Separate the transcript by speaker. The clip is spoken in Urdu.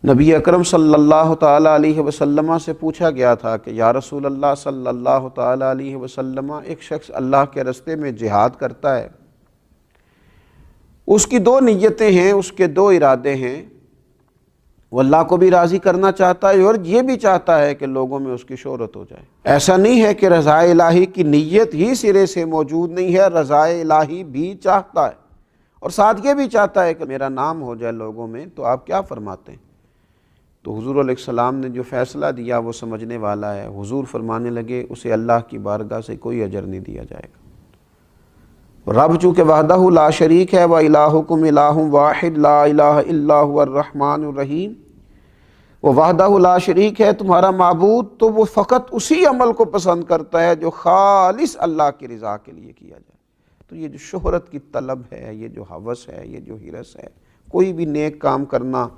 Speaker 1: نبی اکرم صلی اللہ تعالیٰ علیہ وسلم سے پوچھا گیا تھا کہ یا رسول اللہ صلی اللہ تعالیٰ علیہ وسلم، ایک شخص اللہ کے راستے میں جہاد کرتا ہے، اس کی دو نیتیں ہیں، اس کے دو ارادے ہیں، وہ اللہ کو بھی راضی کرنا چاہتا ہے اور یہ بھی چاہتا ہے کہ لوگوں میں اس کی شہرت ہو جائے۔ ایسا نہیں ہے کہ رضا الہی کی نیت ہی سرے سے موجود نہیں ہے، رضا الہی بھی چاہتا ہے اور ساتھ یہ بھی چاہتا ہے کہ میرا نام ہو جائے لوگوں میں۔ تو آپ کیا فرماتے ہیں؟ تو حضور علیہ السلام نے جو فیصلہ دیا وہ سمجھنے والا ہے۔ حضور فرمانے لگے اسے اللہ کی بارگاہ سے کوئی اجر نہیں دیا جائے گا۔ رب چونکہ وحدہ لا شریک ہے، وَإِلَٰهُكُمْ إِلَٰهٌ وَاحِدٌ لَا إِلَٰهَ إِلَّا هُوَ الرَّحْمَٰنُ الرَّحِيمُ، وہ وحدہ لا شریک ہے، تمہارا معبود تو وہ فقط اسی عمل کو پسند کرتا ہے جو خالص اللہ کی رضا کے لیے کیا جائے۔ تو یہ جو شہرت کی طلب ہے، یہ جو ہوس ہے، یہ جو ہرس ہے، کوئی بھی نیک کام کرنا